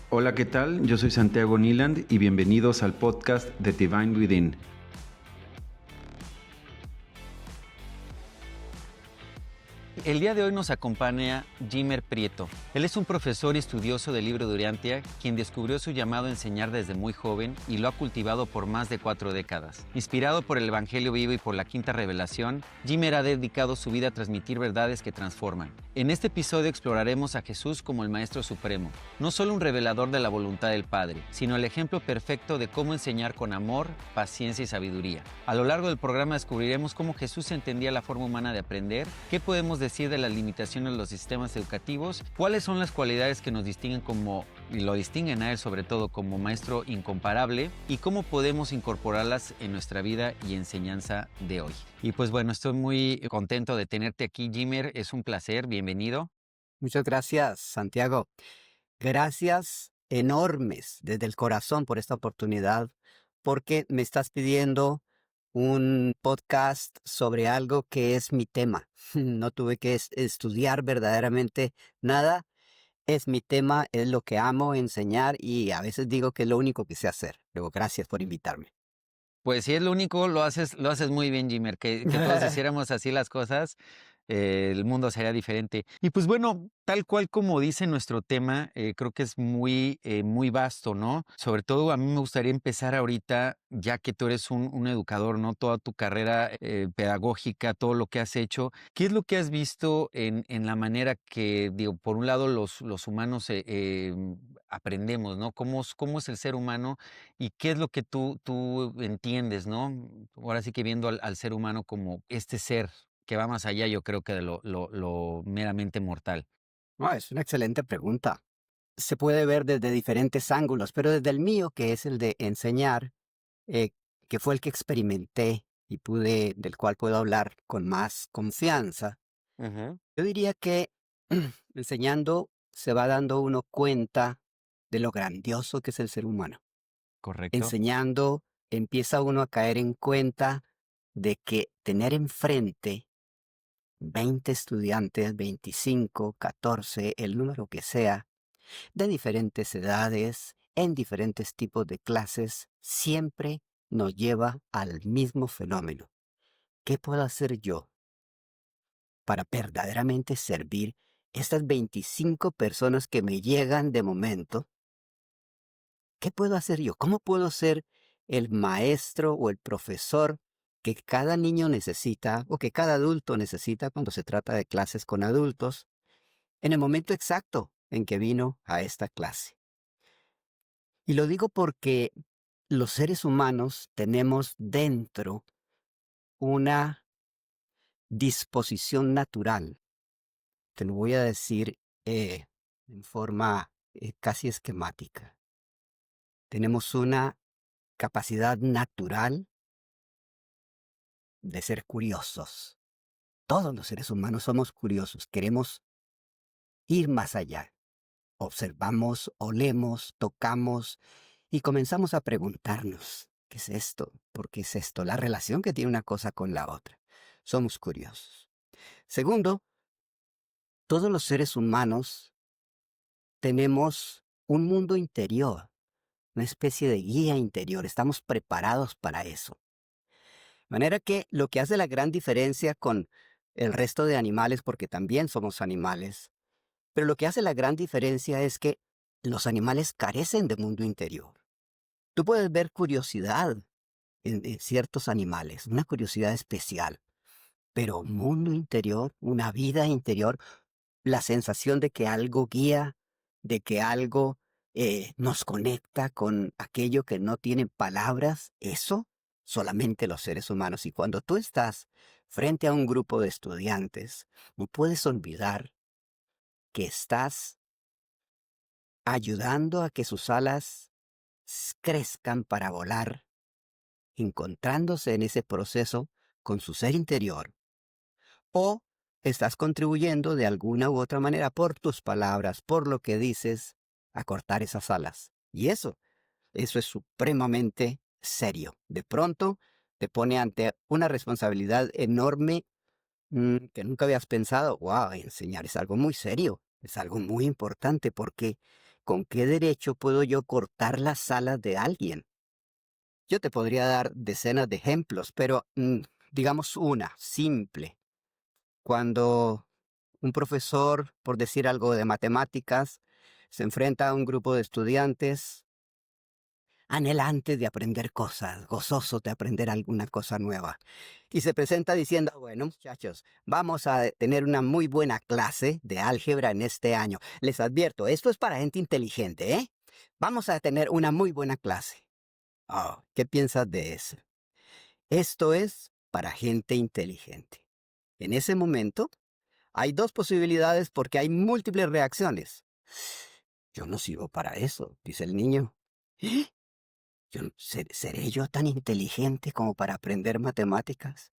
Hola, ¿qué tal? Yo soy Santiago Niland y bienvenidos al podcast de Divine Within. El día de hoy nos acompaña Jimmer Prieto. Él es un profesor y estudioso del libro de Urantia, quien descubrió su llamado a enseñar desde muy joven y lo ha cultivado por más de 4 décadas. Inspirado por el Evangelio vivo y por la quinta revelación, Jimmer ha dedicado su vida a transmitir verdades que transforman. En este episodio exploraremos a Jesús como el Maestro Supremo, no solo un revelador de la voluntad del Padre, sino el ejemplo perfecto de cómo enseñar con amor, paciencia y sabiduría. A lo largo del programa descubriremos cómo Jesús entendía la forma humana de aprender, qué podemos decir de las limitaciones de los sistemas educativos, cuáles son las cualidades que nos distinguen y lo distinguen a él sobre todo como maestro incomparable, y cómo podemos incorporarlas en nuestra vida y enseñanza de hoy. Y pues bueno, estoy muy contento de tenerte aquí, Jimmer, es un placer, bienvenido. Muchas gracias, Santiago. Gracias enormes desde el corazón por esta oportunidad, porque me estás pidiendo un podcast sobre algo que es mi tema. No tuve que estudiar verdaderamente nada. Es mi tema, es lo que amo enseñar y a veces digo que es lo único que sé hacer. Luego, gracias por invitarme. Pues si es lo único, lo haces muy bien, Jimmer, que todos hiciéramos así las cosas, el mundo sería diferente. Y pues bueno, tal cual como dice nuestro tema, creo que es muy vasto, ¿no? Sobre todo a mí me gustaría empezar ahorita, ya que tú eres un educador, ¿no? Toda tu carrera pedagógica, todo lo que has hecho, ¿qué es lo que has visto en la manera que, digo, por un lado los humanos aprendemos, ¿no? ¿Cómo es el ser humano y qué es lo que tú entiendes, ¿no? Ahora sí que viendo al ser humano como este ser que va más allá, yo creo que de lo meramente mortal. Es una excelente pregunta. Se puede ver desde diferentes ángulos, pero desde el mío, que es el de enseñar, eh, que fue el que experimenté y del cual puedo hablar con más confianza, Ujú. yo diría que enseñando se va dando uno cuenta de lo grandioso que es el ser humano. Correcto. Enseñando empieza uno a caer en cuenta de que tener enfrente 20 estudiantes, 25, 14, el número que sea, de diferentes edades, en diferentes tipos de clases, siempre nos lleva al mismo fenómeno. ¿Qué puedo hacer yo para verdaderamente servir estas 25 personas que me llegan de momento? ¿Qué puedo hacer yo? ¿Cómo puedo ser el maestro o el profesor que cada niño necesita o que cada adulto necesita cuando se trata de clases con adultos en el momento exacto en que vino a esta clase? Y lo digo porque los seres humanos tenemos dentro una disposición natural. Te lo voy a decir en forma casi esquemática. Tenemos una capacidad natural de ser curiosos. Todos los seres humanos somos curiosos, queremos ir más allá. Observamos, olemos, tocamos y comenzamos a preguntarnos, ¿qué es esto? ¿Por qué es esto? La relación que tiene una cosa con la otra. Somos curiosos. Segundo, todos los seres humanos tenemos un mundo interior, una especie de guía interior. Estamos preparados para eso. De manera que lo que hace la gran diferencia con el resto de animales, porque también somos animales, pero lo que hace la gran diferencia es que los animales carecen de mundo interior. Tú puedes ver curiosidad en ciertos animales, una curiosidad especial, pero mundo interior, una vida interior, la sensación de que algo guía, de que algo nos conecta con aquello que no tiene palabras, eso solamente los seres humanos. Y cuando tú estás frente a un grupo de estudiantes, no puedes olvidar que estás ayudando a que sus alas crezcan para volar, encontrándose en ese proceso con su ser interior, o estás contribuyendo de alguna u otra manera por tus palabras, por lo que dices, a cortar esas alas. Y eso es supremamente serio. De pronto te pone ante una responsabilidad enorme que nunca habías pensado. Wow, enseñar es algo muy serio, es algo muy importante porque ¿con qué derecho puedo yo cortar las alas de alguien? Yo te podría dar decenas de ejemplos, pero digamos una, simple. Cuando un profesor, por decir algo de matemáticas, se enfrenta a un grupo de estudiantes anhelantes de aprender cosas, gozosos de aprender alguna cosa nueva. Y se presenta diciendo, bueno, muchachos, vamos a tener una muy buena clase de álgebra en este año. Les advierto, esto es para gente inteligente, ¿eh? Vamos a tener una muy buena clase. Oh, ¿qué piensas de eso? Esto es para gente inteligente. En ese momento, hay dos posibilidades porque hay múltiples reacciones. Yo no sirvo para eso, dice el niño. ¿Eh? ¿Seré yo tan inteligente como para aprender matemáticas?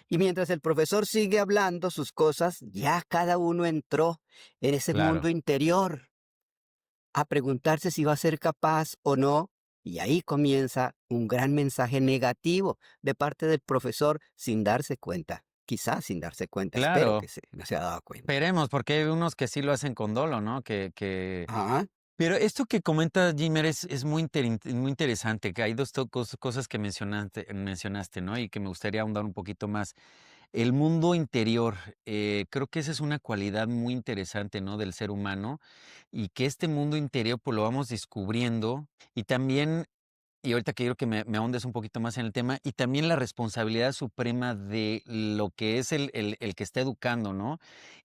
Y mientras el profesor sigue hablando sus cosas, ya cada uno entró en ese mundo Claro. interior a preguntarse si va a ser capaz o no. Y ahí comienza un gran mensaje negativo de parte del profesor sin darse cuenta. Quizás sin darse cuenta, espero que Claro, no se ha dado cuenta. esperemos, porque hay unos que sí lo hacen con dolo, ¿no? Que Ajá. Pero esto que comenta Jimmer es muy interesante, que hay dos cosas que mencionaste, ¿no? Y que me gustaría ahondar un poquito más. El mundo interior, creo que esa es una cualidad muy interesante, ¿no? Del ser humano, y que este mundo interior, pues, lo vamos descubriendo, y también y ahorita quiero que me ahondes un poquito más en el tema, y también la responsabilidad suprema de lo que es el que está educando, ¿no?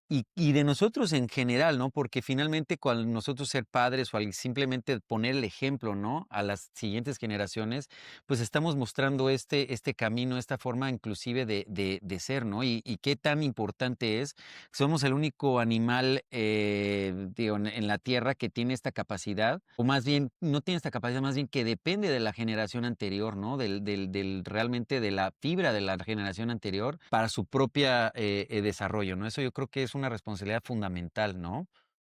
Y de nosotros en general, ¿no? Porque finalmente cuando nosotros ser padres o al simplemente poner el ejemplo, ¿no? A las siguientes generaciones, pues estamos mostrando este camino, esta forma inclusive de ser, ¿no? Y qué tan importante es. Somos el único animal, digo, en la Tierra que tiene esta capacidad, o más bien, no tiene esta capacidad, más bien que depende de la generación anterior, ¿no? Del realmente de la fibra de la generación anterior para su propia desarrollo, ¿no? Eso yo creo que es una responsabilidad fundamental, ¿no?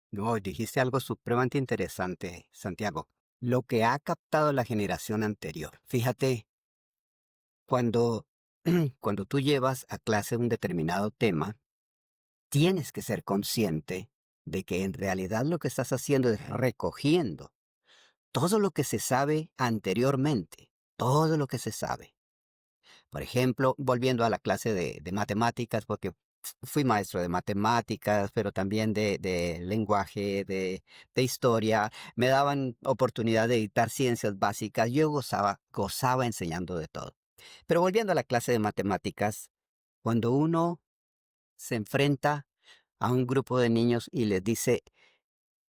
No, dijiste algo supremamente interesante, Santiago. Lo que ha captado la generación anterior. Fíjate, cuando, cuando tú llevas a clase un determinado tema, tienes que ser consciente de que en realidad lo que estás haciendo es recogiendo todo lo que se sabe anteriormente, todo lo que se sabe. Por ejemplo, volviendo a la clase de matemáticas, porque fui maestro de matemáticas, pero también de lenguaje, de historia, me daban oportunidad de dictar ciencias básicas, yo gozaba enseñando de todo. Pero volviendo a la clase de matemáticas, cuando uno se enfrenta a un grupo de niños y les dice,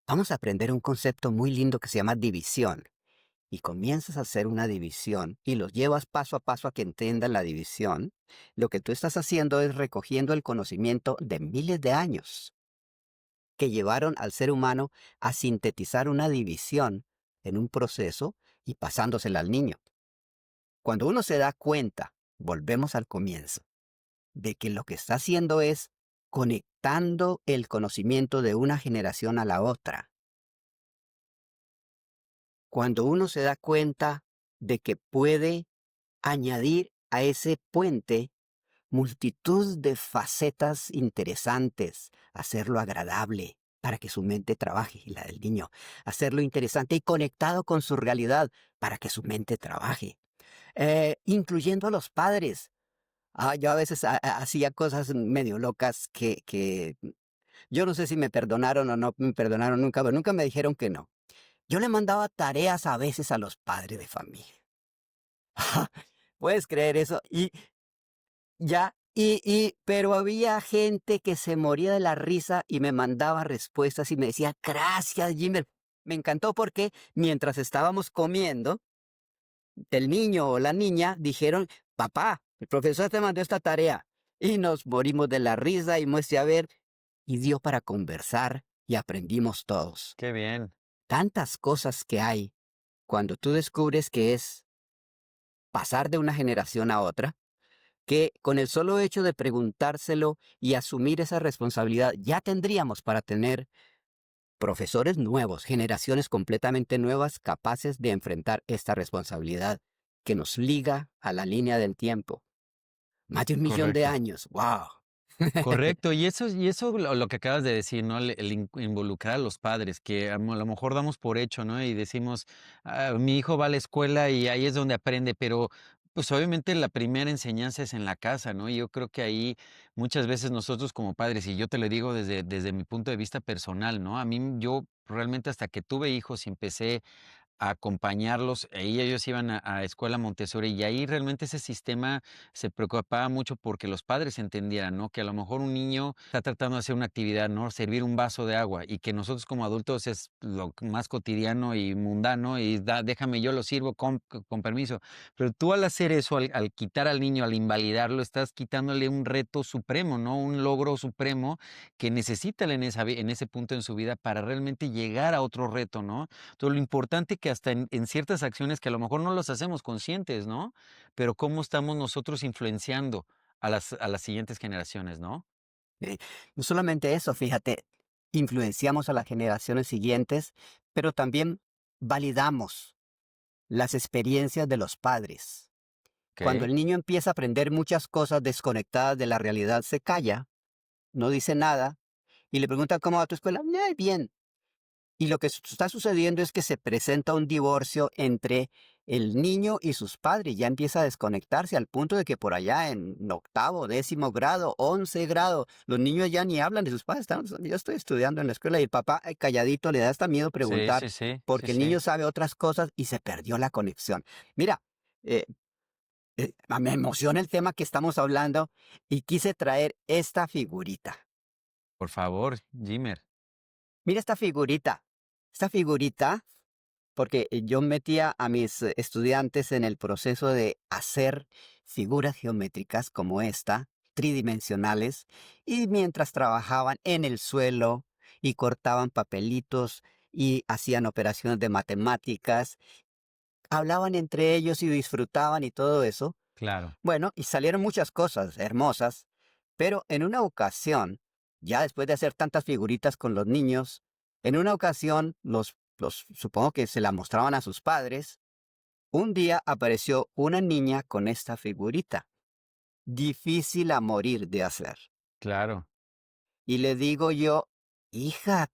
vamos a aprender un concepto muy lindo que se llama división, y comienzas a hacer una división y los llevas paso a paso a que entiendan la división, lo que tú estás haciendo es recogiendo el conocimiento de miles de años que llevaron al ser humano a sintetizar una división en un proceso y pasándosela al niño. Cuando uno se da cuenta, volvemos al comienzo, de que lo que está haciendo es conectando el conocimiento de una generación a la otra. Cuando uno se da cuenta de que puede añadir a ese puente multitud de facetas interesantes, hacerlo agradable para que su mente trabaje, y la del niño, hacerlo interesante y conectado con su realidad para que su mente trabaje, incluyendo a los padres. Yo a veces hacía cosas medio locas que yo no sé si me perdonaron o no me perdonaron nunca, pero nunca me dijeron que no. Yo le mandaba tareas a veces a los padres de familia. ¿Puedes creer eso? Pero había gente que se moría de la risa y me mandaba respuestas y me decía, gracias, Jimmer. Me encantó porque mientras estábamos comiendo, el niño o la niña dijeron, papá, el profesor te mandó esta tarea. Y nos morimos de la risa y muestre a ver, y dio para conversar y aprendimos todos. Qué bien. Tantas cosas que hay cuando tú descubres que es pasar de una generación a otra, que con el solo hecho de preguntárselo y asumir esa responsabilidad, ya tendríamos para tener profesores nuevos, generaciones completamente nuevas capaces de enfrentar esta responsabilidad que nos liga a la línea del tiempo. Más de 1 millón de Correcto. años, wow. Correcto, y eso lo que acabas de decir, ¿no? El involucrar a los padres, que a lo mejor damos por hecho, ¿no? Y decimos: "Ah, mi hijo va a la escuela y ahí es donde aprende", pero, pues, obviamente la primera enseñanza es en la casa, ¿no? Y yo creo que ahí muchas veces nosotros como padres, y yo te lo digo desde mi punto de vista personal, ¿no? A mí, yo realmente hasta que tuve hijos y empecé a acompañarlos, ahí ellos iban a escuela Montessori, y ahí realmente ese sistema se preocupaba mucho porque los padres entendieran, ¿no? Que a lo mejor un niño está tratando de hacer una actividad, ¿no? Servir un vaso de agua, y que nosotros como adultos es lo más cotidiano y mundano, y déjame, yo lo sirvo con permiso. Pero tú, al hacer eso, al quitar al niño, al invalidarlo, estás quitándole un reto supremo, ¿no? Un logro supremo que necesita él en ese punto en su vida para realmente llegar a otro reto, ¿no? Todo lo importante que hasta en ciertas acciones que a lo mejor no los hacemos conscientes, ¿no? Pero cómo estamos nosotros influenciando a las siguientes generaciones, ¿no? Eh, no solamente eso, fíjate, influenciamos a las generaciones siguientes, pero también validamos las experiencias de los padres. Cuando Okey. el niño empieza a aprender muchas cosas desconectadas de la realidad, se calla, no dice nada, y le preguntan cómo va tu escuela. Bien. Y lo que está sucediendo es que se presenta un divorcio entre el niño y sus padres. Ya empieza a desconectarse al punto de que por allá en octavo, décimo grado, 11 grado, los niños ya ni hablan de sus padres. Yo estoy estudiando en la escuela y el papá calladito le da hasta miedo Sí, preguntar sí, sí, sí, porque el sí. niño sabe otras cosas y se perdió la conexión. Mira, eh, me emociona el tema que estamos hablando y quise traer esta figurita. Por favor, Jimmer. Mira esta figurita. Esta figurita porque yo metía a mis estudiantes en el proceso de hacer figuras geométricas como esta, tridimensionales, y mientras trabajaban en el suelo y cortaban papelitos y hacían operaciones de matemáticas, hablaban entre ellos y disfrutaban y todo eso. Claro, Bueno, y salieron muchas cosas hermosas, pero en una ocasión, ya después de hacer tantas figuritas con los niños, en una ocasión supongo que se la mostraban a sus padres, un día apareció una niña con esta figurita, difícil a morir de hacer. claro. Y le digo yo, hija,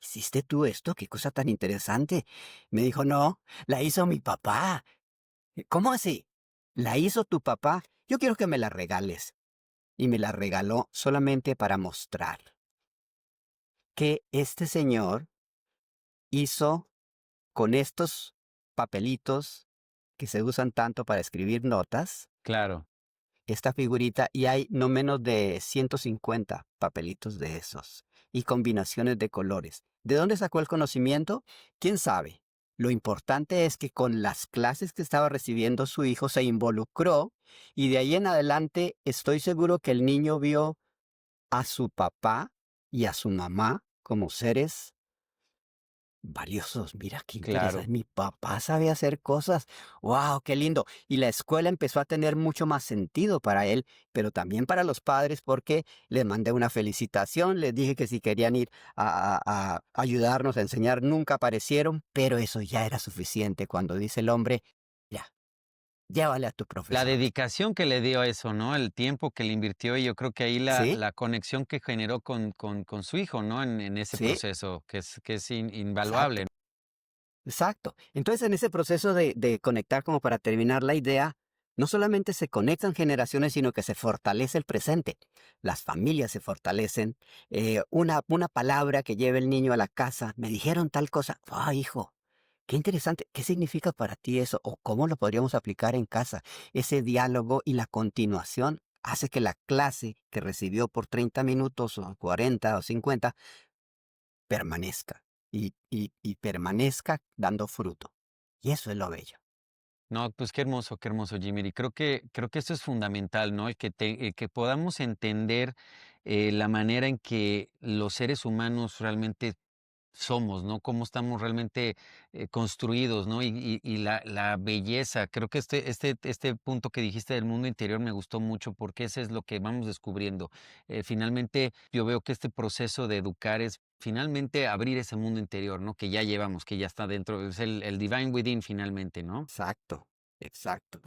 ¿hiciste tú esto? Qué cosa tan interesante. Me dijo, no, la hizo mi papá. ¿Cómo así? ¿La hizo tu papá? Yo quiero que me la regales. Y me la regaló solamente para mostrar que este señor hizo con estos papelitos que se usan tanto para escribir notas, Claro. esta figurita, y hay no menos de 150 papelitos de esos y combinaciones de colores. ¿De dónde sacó el conocimiento? ¿Quién sabe? Lo importante es que con las clases que estaba recibiendo su hijo se involucró y de ahí en adelante estoy seguro que el niño vio a su papá y a su mamá como seres valiosos. Mira qué interesante. Claro. Mi papá sabe hacer cosas. ¡Wow! ¡Qué lindo! Y la escuela empezó a tener mucho más sentido para él, pero también para los padres porque les mandé una felicitación, les dije que si querían ir a ayudarnos a enseñar, nunca aparecieron, pero eso ya era suficiente cuando dice el hombre, ya, llévale a tu La profesor. dedicación que le dio a eso, ¿no? El tiempo que le invirtió, y yo creo que ahí la ¿Sí? la conexión que generó con su hijo, ¿no? En ese ¿Sí? proceso, que es invaluable. Exacto. Exacto. Entonces, en ese proceso de conectar, como para terminar la idea, no solamente se conectan generaciones, sino que se fortalece el presente. Las familias se fortalecen. Una palabra que lleve el niño a la casa, me dijeron tal cosa. ¡Ah, hijo! Qué interesante. ¿Qué significa para ti eso? ¿O cómo lo podríamos aplicar en casa? Ese diálogo y la continuación hace que la clase que recibió por 30 minutos o 40 o 50 permanezca y permanezca dando fruto. Y eso es lo bello. No, pues qué hermoso, Jimmy. Y creo que esto es fundamental, ¿no? El que podamos entender la manera en que los seres humanos realmente somos, ¿no? Cómo estamos realmente construidos, ¿no? Y la belleza. Creo que este punto que dijiste del mundo interior me gustó mucho porque ese es lo que vamos descubriendo. Finalmente, yo veo que este proceso de educar es finalmente abrir ese mundo interior, ¿no? Que ya llevamos, que ya está dentro, es el Divine Within finalmente, ¿no? Exacto, exacto.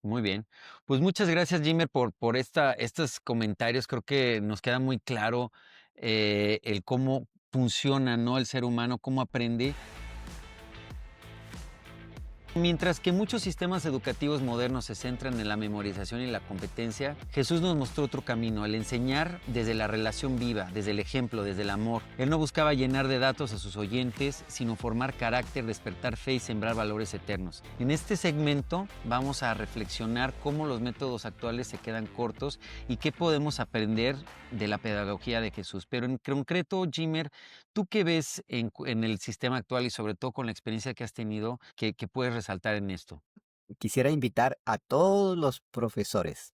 Muy bien. Pues muchas gracias, Jimmer, por estos comentarios. Creo que nos queda muy claro el cómo funciona, ¿no? El ser humano, cómo aprende. Mientras que muchos sistemas educativos modernos se centran en la memorización y la competencia, Jesús nos mostró otro camino, el enseñar desde la relación viva, desde el ejemplo, desde el amor. Él no buscaba llenar de datos a sus oyentes, sino formar carácter, despertar fe y sembrar valores eternos. En este segmento vamos a reflexionar cómo los métodos actuales se quedan cortos y qué podemos aprender de la pedagogía de Jesús. Pero en concreto, Jimmer, ¿tú qué ves en el sistema actual y sobre todo con la experiencia que has tenido que puedes resaltar en esto? Quisiera invitar a todos los profesores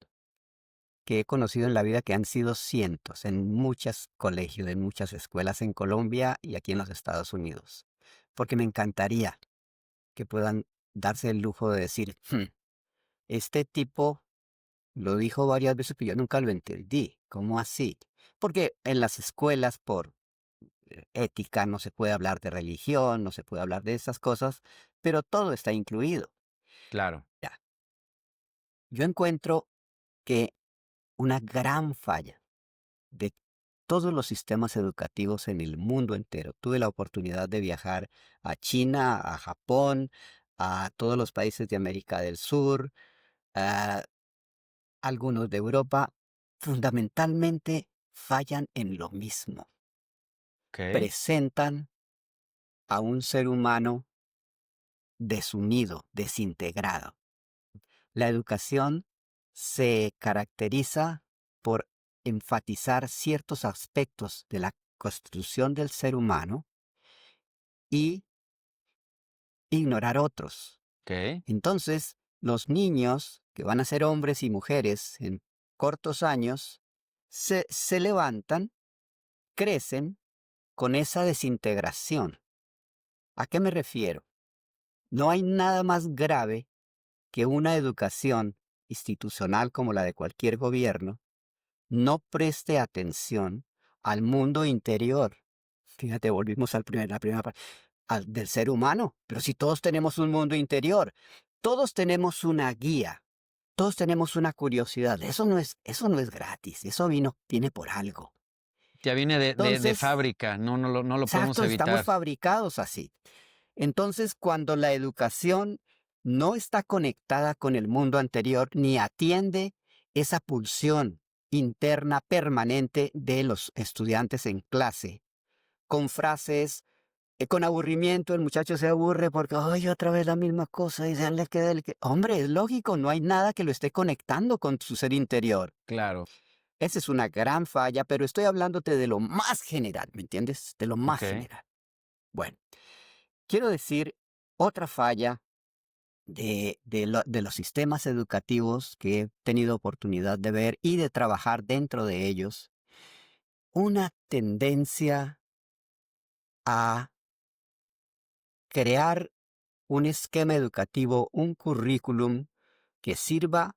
que he conocido en la vida, que han sido cientos, en muchos colegios, en muchas escuelas en Colombia y aquí en los Estados Unidos, porque me encantaría que puedan darse el lujo de decir, este tipo lo dijo varias veces, pero yo nunca lo entendí. ¿Cómo así? Porque en las escuelas, por ética, no se puede hablar de religión, no se puede hablar de esas cosas, pero todo está incluido. Claro, Ya. Yo encuentro que una gran falla de todos los sistemas educativos en el mundo entero. Tuve la oportunidad de viajar a China, a Japón, a todos los países de América del Sur, a algunos de Europa. Fundamentalmente fallan en lo mismo. ok, Presentan a un ser humano desunido, desintegrado. La educación se caracteriza por enfatizar ciertos aspectos de la constitución del ser humano y ignorar otros. ok, Entonces, los niños, que van a ser hombres y mujeres en cortos años, se levantan, crecen con esa desintegración. ¿A qué me refiero? No hay nada más grave que una educación institucional como la de cualquier gobierno no preste atención al mundo interior. Fíjate, volvimos la primera parte, del ser humano. Pero si todos tenemos un mundo interior, todos tenemos una guía, todos tenemos una curiosidad. Eso no es gratis, eso viene por algo. ya viene de Entonces, fábrica, no lo podemos exacto, estamos evitar. fabricados así. Entonces, cuando la educación no está conectada con el mundo anterior ni atiende esa pulsión interna permanente de los estudiantes en clase, con frases, con aburrimiento, el muchacho se aburre porque, ay, otra vez la misma cosa, y dale que, dale que. Hombre, es lógico, no hay nada que lo esté conectando con su ser interior. Claro, Esa es una gran falla, pero estoy hablándote de lo más general, ¿me entiendes? De lo más ok, general. Bueno, quiero decir otra falla de los sistemas educativos que he tenido oportunidad de ver y de trabajar dentro de ellos, una tendencia a crear un esquema educativo, un currículum que sirva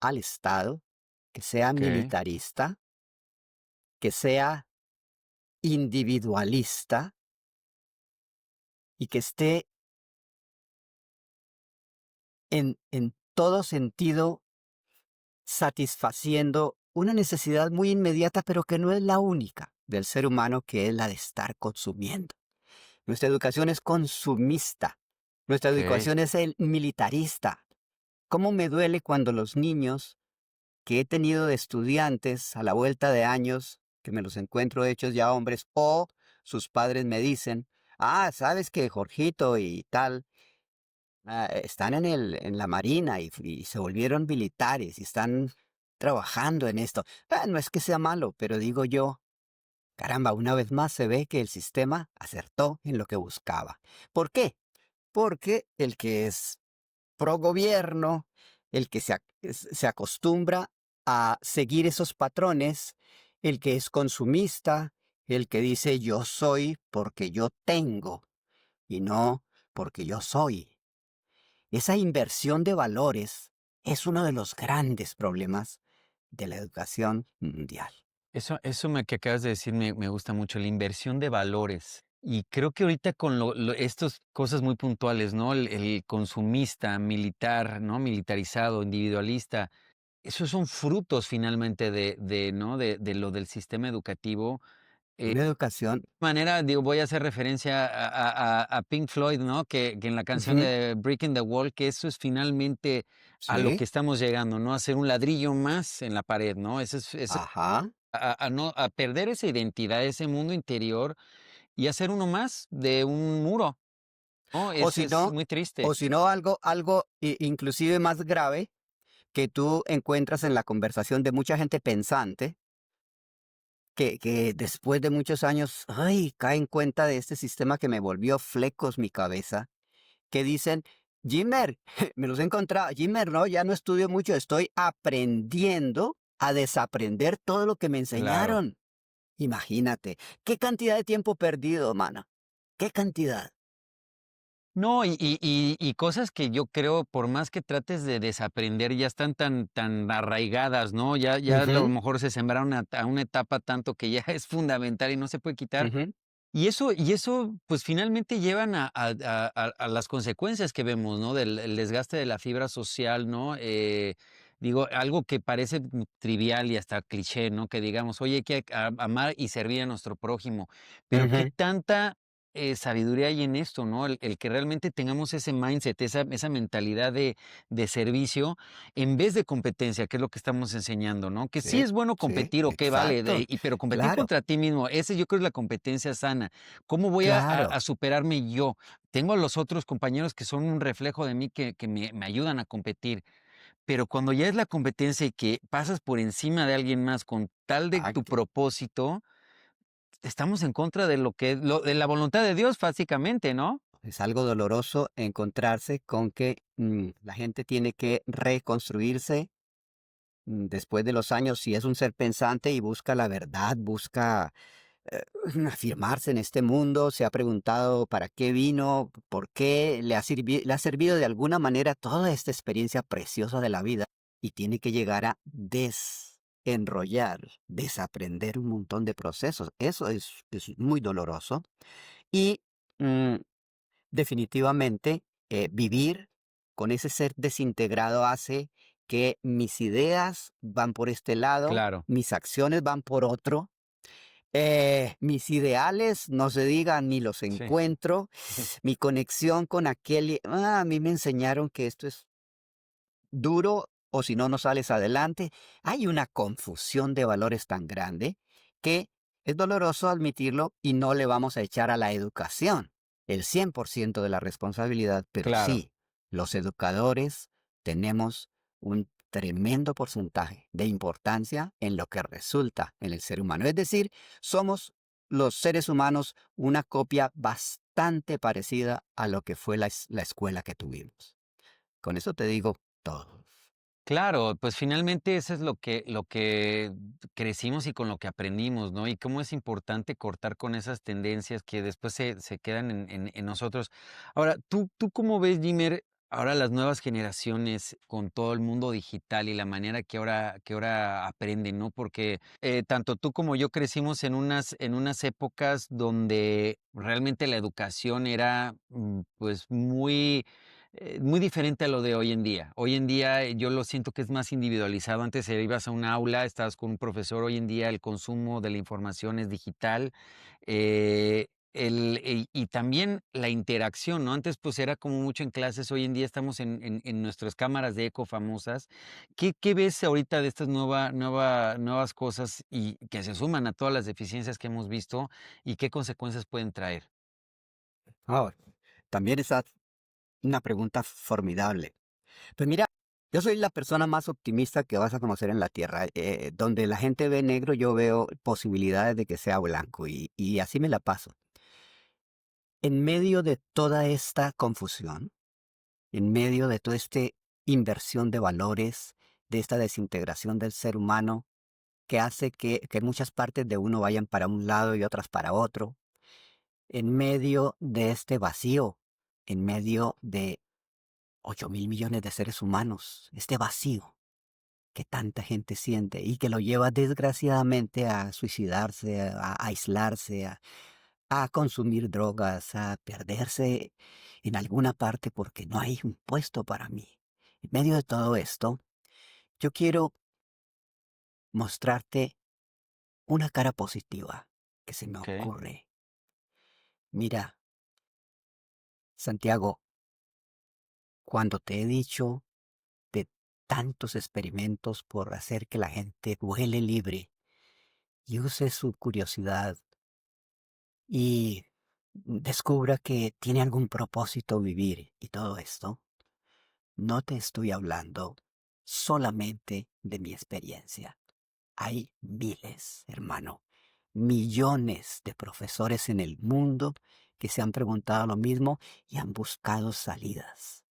al Estado, que sea ok. militarista, que sea individualista y que esté en todo sentido satisfaciendo una necesidad muy inmediata, pero que no es la única del ser humano, que es la de estar consumiendo. Nuestra educación es consumista. Nuestra Ok. educación es el militarista. ¿Cómo me duele cuando los niños que he tenido de estudiantes a la vuelta de años, que me los encuentro hechos ya hombres, o sus padres me dicen, sabes que Jorgito y tal, están en la marina y se volvieron militares y están trabajando en esto? No es que sea malo, pero digo yo, caramba, una vez más se ve que el sistema acertó en lo que buscaba. ¿Por qué? Porque el que es pro gobierno, el que se acostumbra a seguir esos patrones, el que es consumista, el que dice yo soy porque yo tengo y no porque yo soy. Esa inversión de valores es uno de los grandes problemas de la educación mundial. Eso que acabas de decir me gusta mucho, la inversión de valores. Y creo que ahorita con estas cosas muy puntuales, ¿no? El consumista, militar, ¿no? Militarizado, individualista, esos son frutos finalmente ¿no? De lo del sistema educativo. Eh, Una educación. manera, digo, voy a hacer referencia a Pink Floyd, ¿no? Que en la canción Ujú, de Breaking the Wall, que eso es finalmente a lo sí, que estamos llegando, ¿no? A hacer un ladrillo más en la pared, ¿no? Ese ajá. a no a perder esa identidad, ese mundo interior y hacer uno más de un muro, ¿no? O Ese si es no, muy o triste. si no algo inclusive más grave que tú encuentras en la conversación de mucha gente pensante, que después de muchos años, ay, cae en cuenta de este sistema que me volvió flecos mi cabeza, que dicen, Jimmer, me los he encontrado, Jimmer, no, ya no estudio mucho, estoy aprendiendo a desaprender todo lo que me Claro. enseñaron. Imagínate, qué cantidad de tiempo perdido, mano, qué cantidad. No, y cosas que yo creo, por más que trates de desaprender, ya están tan arraigadas, ¿no? Ya a lo Ujú, mejor se sembraron a una etapa tanto que ya es fundamental y no se puede quitar. ujú, Y eso, pues, finalmente llevan a las consecuencias que vemos, ¿no? Del el desgaste de la fibra social, ¿no? Digo, algo que parece trivial y hasta cliché, ¿no? Que digamos: "Oye, hay que amar y servir a nuestro prójimo", pero qué ujú. tanta, sabiduría hay en esto, ¿no? El que realmente tengamos ese mindset, esa mentalidad de servicio, en vez de competencia, que es lo que estamos enseñando, ¿no? Que sí Sí, es bueno sí, competir, okey, vale, exacto. pero competir Claro, contra ti mismo, ese yo creo es la competencia sana. ¿Cómo voy a claro, superarme yo? Tengo a los otros compañeros que son un reflejo de mí que me ayudan a competir, pero cuando ya es la competencia y que pasas por encima de alguien más con tal de tu exacto. propósito, estamos en contra de lo que de la voluntad de Dios, básicamente, ¿no? Es algo doloroso encontrarse con que la gente tiene que reconstruirse después de los años, si es un ser pensante y busca la verdad, busca eh, afirmarse en este mundo, se ha preguntado para qué vino, por qué le ha servido de alguna manera toda esta experiencia preciosa de la vida y tiene que llegar a desenrollar, desaprender un montón de procesos. Eso es muy doloroso y mm, definitivamente vivir con ese ser desintegrado hace que mis ideas van por este lado, Claro. mis acciones van por otro. Mis ideales, no se diga, ni los Sí. encuentro. Mi conexión con aquel, a mí me enseñaron que esto es duro o si no, no sales adelante. Hay una confusión de valores tan grande que es doloroso admitirlo y no le vamos a echar a la educación el 100% de la responsabilidad, pero Claro. sí, los educadores tenemos un tremendo porcentaje de importancia en lo que resulta en el ser humano. Es decir, somos los seres humanos una copia bastante parecida a lo que fue la escuela que tuvimos. Con eso te digo todo. Claro, pues finalmente eso es lo que crecimos y con lo que aprendimos, ¿no? Y cómo es importante cortar con esas tendencias que después se quedan en nosotros. Ahora, ¿tú cómo ves, Jimmer, ahora las nuevas generaciones con todo el mundo digital y la manera que ahora aprenden, ¿no? Porque tanto tú como yo crecimos en unas épocas donde realmente la educación era, pues, muy diferente a lo de hoy en día. Hoy en día yo lo siento que es más individualizado. Antes ibas a un aula, estabas con un profesor. Hoy en día el consumo de la información es digital. Y también la interacción, ¿no? Antes pues era como mucho en clases. Hoy en día estamos en nuestras cámaras de eco famosas. ¿Qué ves ahorita de estas nuevas cosas y que se suman a todas las deficiencias que hemos visto y qué consecuencias pueden traer? Ahora, también es una pregunta formidable. Pues mira, yo soy la persona más optimista que vas a conocer en la Tierra. Donde la gente ve negro, yo veo posibilidades de que sea blanco y así me la paso. En medio de toda esta confusión, en medio de toda esta inversión de valores, de esta desintegración del ser humano, que hace que muchas partes de uno vayan para un lado y otras para otro, en medio de este vacío, en medio de 8.000 millones de seres humanos, este vacío que tanta gente siente y que lo lleva desgraciadamente a suicidarse, a aislarse, a consumir drogas, a perderse en alguna parte porque no hay un puesto para mí. En medio de todo esto, yo quiero mostrarte una cara positiva que se me Ok, ocurre. Mira, Santiago, cuando te he dicho de tantos experimentos por hacer que la gente vuele libre y use su curiosidad y descubra que tiene algún propósito vivir y todo esto, no te estoy hablando solamente de mi experiencia. Hay miles, hermano, millones de profesores en el mundo que se han preguntado lo mismo y han buscado salidas.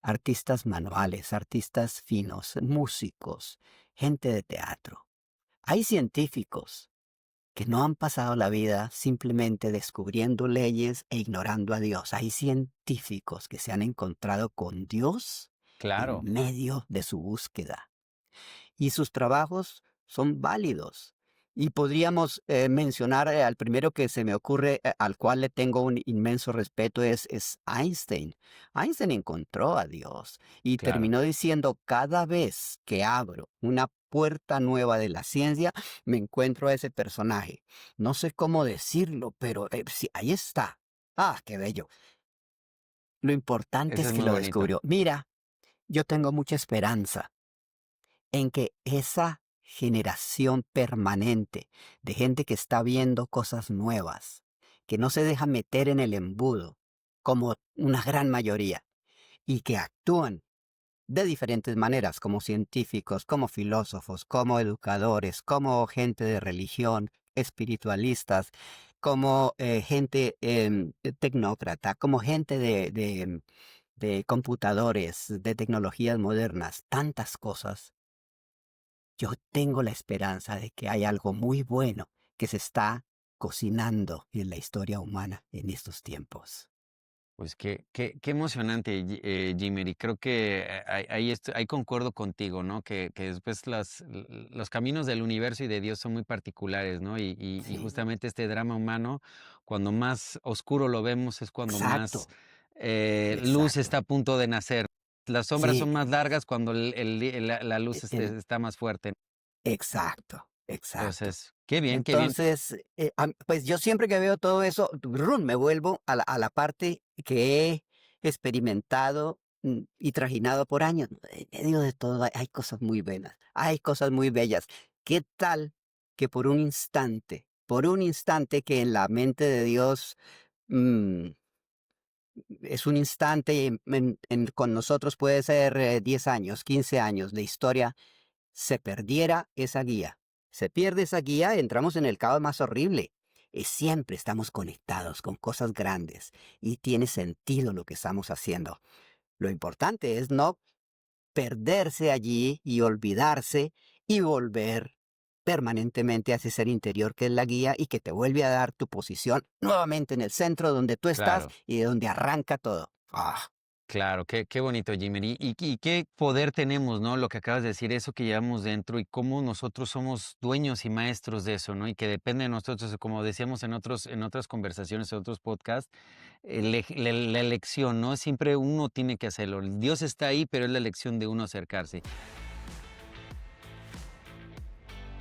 Artistas manuales, artistas finos, músicos, gente de teatro. Hay científicos que no han pasado la vida simplemente descubriendo leyes e ignorando a Dios. Hay científicos que se han encontrado con Dios en claro. medio de su búsqueda y sus trabajos son válidos. Y podríamos mencionar al primero que se me ocurre, al cual le tengo un inmenso respeto, es Einstein. Einstein encontró a Dios y Claro. terminó diciendo, cada vez que abro una puerta nueva de la ciencia, me encuentro a ese personaje. No sé cómo decirlo, pero sí, ahí está. Ah, qué bello. Lo importante Eso es es que muy lo bonito. descubrió. Mira, yo tengo mucha esperanza en que esa generación permanente de gente que está viendo cosas nuevas, que no se deja meter en el embudo, como una gran mayoría, y que actúan de diferentes maneras, como científicos, como filósofos, como educadores, como gente de religión, espiritualistas, como gente tecnócrata, como gente de computadores, de tecnologías modernas, tantas cosas. Yo tengo la esperanza de que hay algo muy bueno que se está cocinando en la historia humana en estos tiempos. Pues qué emocionante, Jimmer, y creo que ahí concuerdo contigo, ¿no? Que después los caminos del universo y de Dios son muy particulares, ¿no? Y Sí, justamente este drama humano, cuando más oscuro lo vemos, es cuando más exacto, luz exacto. está a punto de nacer. Las sombras son Sí, más largas cuando la luz el está más fuerte. exacto, exacto. Entonces, qué bien, qué bien. Entonces, pues yo siempre que veo todo eso, ¡rum!, me vuelvo a la parte que he experimentado y trajinado por años. En medio de todo hay cosas muy buenas, hay cosas muy bellas. ¿Qué tal que por un instante que en la mente de Dios mm, es un instante y con nosotros puede ser 10 años, 15 años de historia, se perdiera esa guía? Se pierde esa guía, entramos en el caos más horrible. Y siempre estamos conectados con cosas grandes y tiene sentido lo que estamos haciendo. Lo importante es no perderse allí y olvidarse y volver permanentemente a ese ser interior que es la guía y que te vuelve a dar tu posición nuevamente en el centro donde tú estás Claro. y de donde arranca todo. Ah, Claro, qué bonito, Jimmy. Y qué poder tenemos, ¿no? Lo que acabas de decir, eso que llevamos dentro y cómo nosotros somos dueños y maestros de eso, ¿no? Y que depende de nosotros, como decíamos en otras conversaciones, en otros podcasts, la elección, ¿no? Siempre uno tiene que hacerlo. Dios está ahí, pero es la elección de uno acercarse.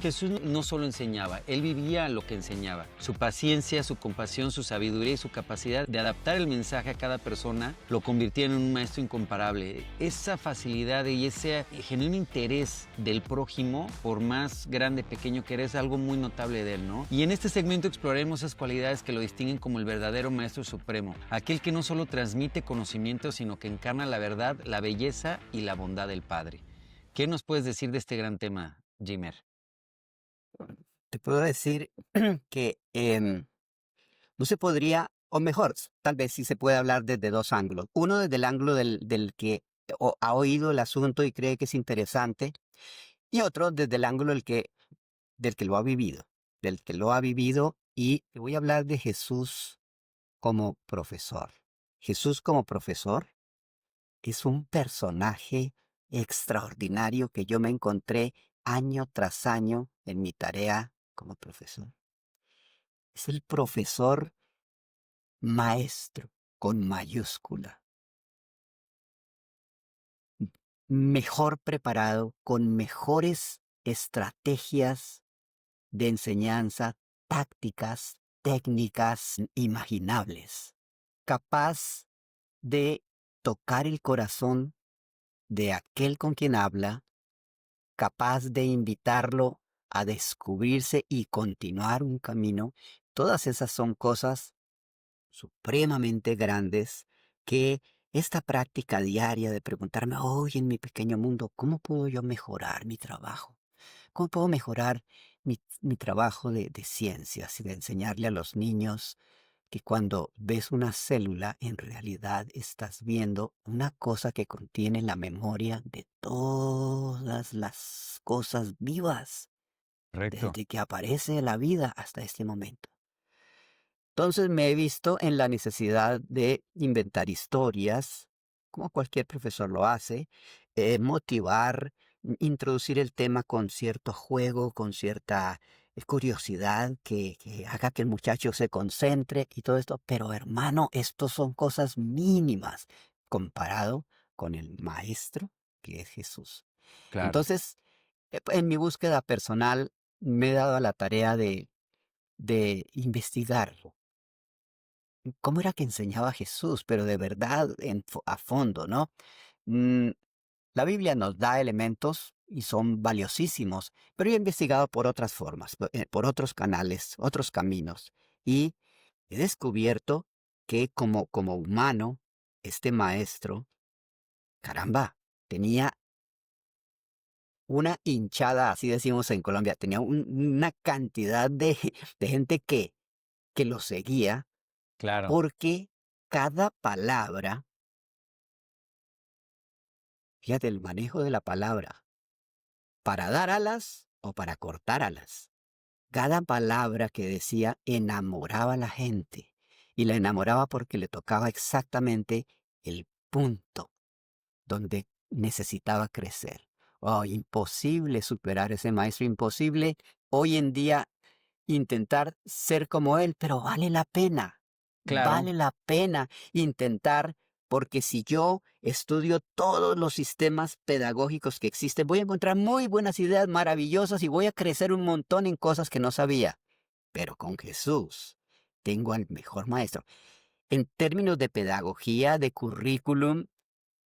Jesús no solo enseñaba, él vivía lo que enseñaba. Su paciencia, su compasión, su sabiduría y su capacidad de adaptar el mensaje a cada persona lo convirtieron en un maestro incomparable. Esa facilidad y ese genuino interés del prójimo, por más grande, pequeño que eres, es algo muy notable de él, ¿no? Y en este segmento exploraremos esas cualidades que lo distinguen como el verdadero maestro supremo, aquel que no solo transmite conocimiento, sino que encarna la verdad, la belleza y la bondad del Padre. ¿Qué nos puedes decir de este gran tema, Jimmer? te puedo decir que no se podría, o mejor, tal vez sí se puede hablar desde dos ángulos. Uno desde el ángulo del que ha oído el asunto y cree que es interesante, y otro desde el ángulo del que lo ha vivido, del que lo ha vivido, y te voy a hablar de Jesús como profesor. Jesús como profesor es un personaje extraordinario que yo me encontré año tras año en mi tarea como profesor. Es el profesor maestro con mayúscula, mejor preparado, con mejores estrategias de enseñanza, tácticas, técnicas imaginables, capaz de tocar el corazón de aquel con quien habla, capaz de invitarlo a descubrirse y continuar un camino. Todas esas son cosas supremamente grandes que esta práctica diaria de preguntarme, hoy en mi pequeño mundo, ¿cómo puedo yo mejorar mi trabajo? ¿Cómo puedo mejorar mi trabajo de ciencias y de enseñarle a los niños que cuando ves una célula, en realidad estás viendo una cosa que contiene la memoria de todas las cosas vivas, Correcto. desde que aparece la vida hasta este momento? Entonces me he visto en la necesidad de inventar historias, como cualquier profesor lo hace, motivar, introducir el tema con cierto juego, con cierta curiosidad que haga que el muchacho se concentre y todo esto. Pero hermano, estos son cosas mínimas comparado con el maestro que es Jesús. Claro. Entonces, en mi búsqueda personal me he dado a la tarea de investigar cómo era que enseñaba Jesús, pero de verdad a fondo, ¿no? Mm, la Biblia nos da elementos y son valiosísimos, pero yo he investigado por otras formas, por otros canales, otros caminos, y he descubierto que como humano, este maestro, caramba, tenía una hinchada, así decimos en Colombia, tenía una cantidad de gente que lo seguía Claro. porque cada palabra, fíjate el manejo de la palabra, para dar alas o para cortar alas. Cada palabra que decía enamoraba a la gente y la enamoraba porque le tocaba exactamente el punto donde necesitaba crecer. Oh, imposible superar ese maestro, imposible hoy en día intentar ser como él, pero Claro. vale la pena intentar, porque si yo estudio todos los sistemas pedagógicos que existen, voy a encontrar muy buenas ideas maravillosas y voy a crecer un montón en cosas que no sabía. Pero con Jesús tengo al mejor maestro. En términos de pedagogía, de currículum,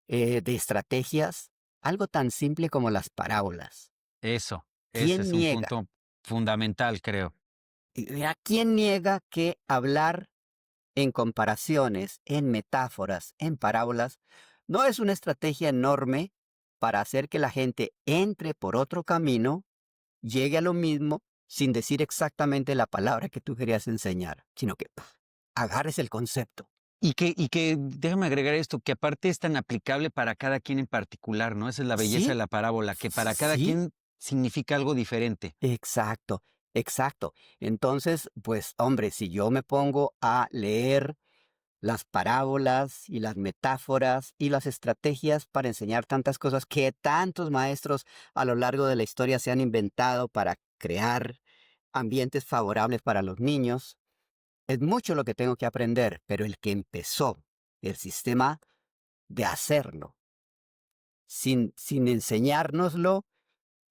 de estrategias, algo tan simple como las parábolas. Ese ¿Quién es un niega? punto fundamental, creo. Y mira, ¿quién niega que hablar en comparaciones, en metáforas, en parábolas, no es una estrategia enorme para hacer que la gente entre por otro camino, llegue a lo mismo, sin decir exactamente la palabra que tú querías enseñar, sino que agarres el concepto? Déjame agregar esto, que aparte es tan aplicable para cada quien en particular, ¿no? Esa es la belleza de Sí, la parábola, que para cada sí, quien significa algo diferente. exacto, exacto. Entonces, pues hombre, si yo me pongo a leer las parábolas y las metáforas y las estrategias para enseñar tantas cosas que tantos maestros a lo largo de la historia se han inventado para crear ambientes favorables para los niños. Es mucho lo que tengo que aprender, pero el que empezó el sistema de hacerlo sin enseñárnoslo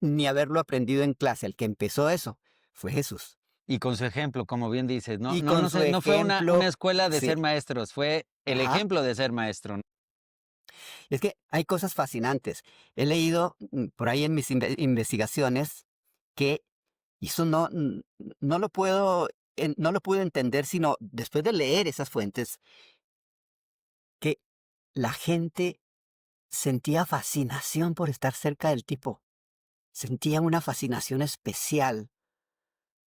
ni haberlo aprendido en clase, el que empezó eso fue Jesús. Y con su ejemplo, como bien dices, Y con su no fue una ejemplo, escuela de ser sí, maestros, fue el ajá. ejemplo de ser maestro, ¿no? Es que hay cosas fascinantes. He leído por ahí en mis investigaciones que y eso no lo puedo, no lo pude entender sino después de leer esas fuentes, que la gente sentía fascinación por estar cerca del tipo. Sentía una fascinación especial.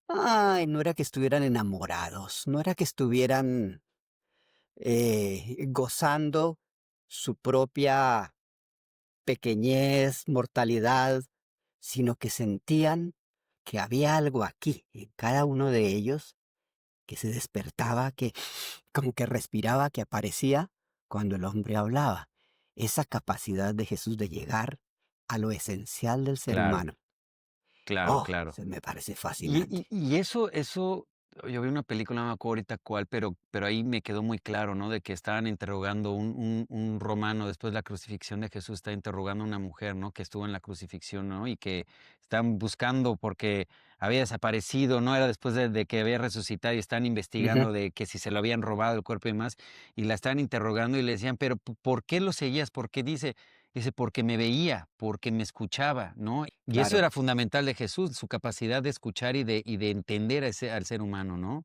Ay, no era que estuvieran enamorados, no era que estuvieran gozando su propia pequeñez, mortalidad, sino que sentían que había algo aquí, en cada uno de ellos, que se despertaba, que como que respiraba, que aparecía cuando el hombre hablaba. Esa capacidad de Jesús de llegar a lo esencial del ser Claro, humano. claro, Oh, claro. se me parece Y, fascinante. eso Yo vi una película, no me acuerdo ahorita cuál, pero ahí me quedó muy claro, ¿no? De que estaban interrogando un romano después de la crucifixión de Jesús, está interrogando a una mujer, ¿no? Que estuvo en la crucifixión, ¿no? Y que están buscando porque había desaparecido, ¿no? Era después de que había resucitado y están Ujú. investigando de que si se lo habían robado el cuerpo y más, y la estaban interrogando y le decían, pero ¿por qué lo seguías? ¿Por qué dice, porque me veía, porque me escuchaba, ¿no? Y eso Claro, era fundamental de Jesús, su capacidad de escuchar y de entender a al ser humano, ¿no?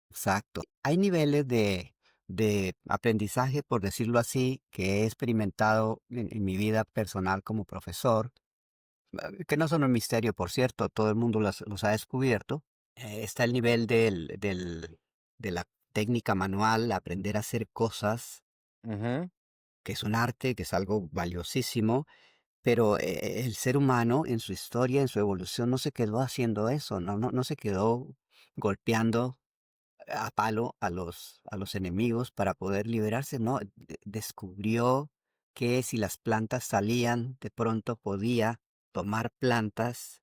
exacto. Hay niveles de aprendizaje, por decirlo así, que he experimentado en mi vida personal como profesor, que no son un misterio, por cierto, todo el mundo los ha descubierto. Está el nivel de la técnica manual, aprender a hacer cosas, Ujú. que es un arte, que es algo valiosísimo, pero el ser humano en su historia, en su evolución, no se quedó haciendo eso, no se quedó golpeando a palo a los enemigos para poder liberarse, no, descubrió que si las plantas salían, de pronto podía tomar plantas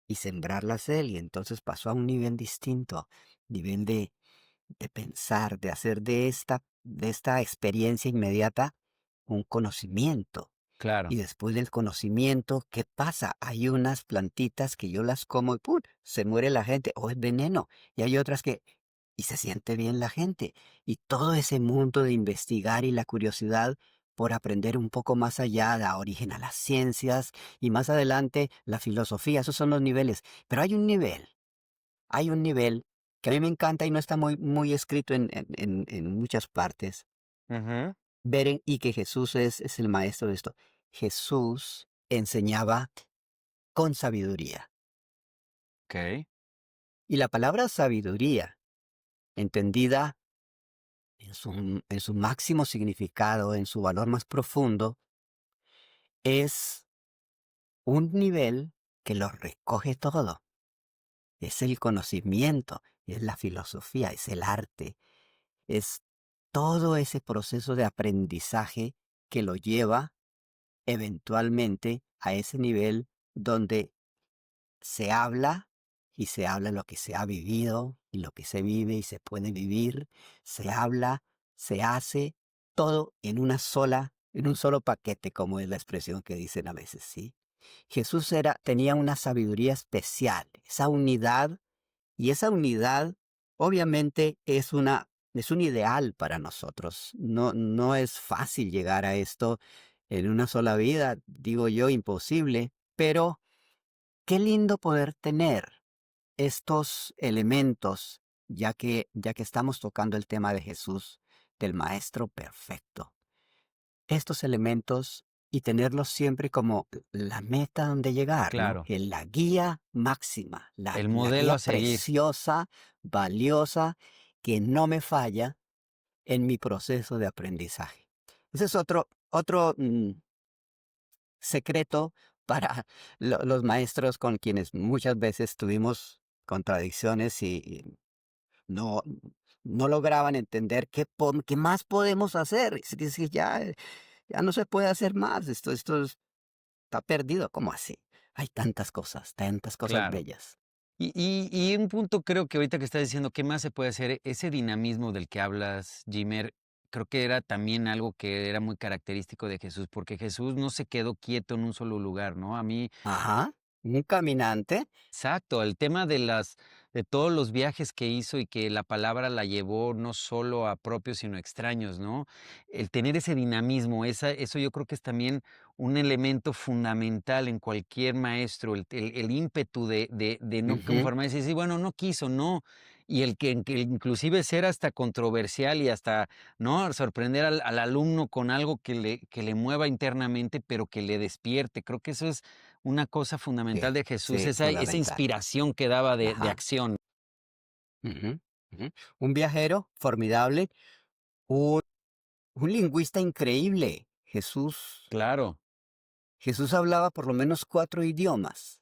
y sembrarlas él, y entonces pasó a un nivel distinto, nivel de pensar, de hacer de esta experiencia inmediata un conocimiento. Y Claro, después del conocimiento, ¿qué pasa? Hay unas plantitas que yo las como y ¡pum! Se muere la gente, o es veneno. Y hay otras que, y se siente bien la gente. Y todo ese mundo de investigar y la curiosidad por aprender un poco más allá da origen a las ciencias y más adelante la filosofía, esos son los niveles. Pero hay un nivel que a mí me encanta y no está muy escrito en muchas partes, ujú, y que Jesús es el maestro de esto. Jesús enseñaba con sabiduría. okey, Y la palabra sabiduría, entendida en su máximo significado, en su valor más profundo, es un nivel que lo recoge todo. Es el conocimiento, es la filosofía, es el arte, es todo ese proceso de aprendizaje que lo lleva eventualmente a ese nivel donde se habla y se habla lo que se ha vivido y lo que se vive y se puede vivir, se habla, se hace todo en un solo paquete, como es la expresión que dicen a veces, ¿sí? Jesús tenía una sabiduría especial, esa unidad, y esa unidad obviamente es un ideal para nosotros. No es fácil llegar a esto en una sola vida, digo yo, imposible, pero qué lindo poder tener estos elementos, ya que estamos tocando el tema de Jesús, del Maestro perfecto. Estos elementos y tenerlos siempre como la meta donde llegar, ¿no? claro, La guía máxima, el la modelo guía a seguir. preciosa, valiosa, que no me falla en mi proceso de aprendizaje. Ese es otro secreto para los maestros con quienes muchas veces tuvimos contradicciones y no, no lograban entender qué más podemos hacer. Es decir, ya no se puede hacer más. Está perdido. ¿Cómo así? Hay tantas cosas Claro. bellas. Y un punto creo que ahorita que estás diciendo, ¿qué más se puede hacer? Ese dinamismo del que hablas, Jimmer, creo que era también algo que era muy característico de Jesús, porque Jesús no se quedó quieto en un solo lugar, ¿no? A mí Ajá. Un caminante. exacto, el tema de todos los viajes que hizo y que la palabra la llevó no solo a propios, sino a extraños, ¿no? El tener ese dinamismo, eso yo creo que es también un elemento fundamental en cualquier maestro, el ímpetu de no Ujú. conformarse y decir, bueno, no quiso, no. Y que inclusive ser hasta controversial y hasta, ¿no? Sorprender al alumno con algo que le mueva internamente, pero que le despierte. Creo que eso es una cosa fundamental Sí, de Jesús, sí, esa fundamental. inspiración que daba de Ajá. acción. Ujú, ujú. Un viajero formidable, un, un lingüista increíble. Claro, Jesús hablaba por lo menos 4 idiomas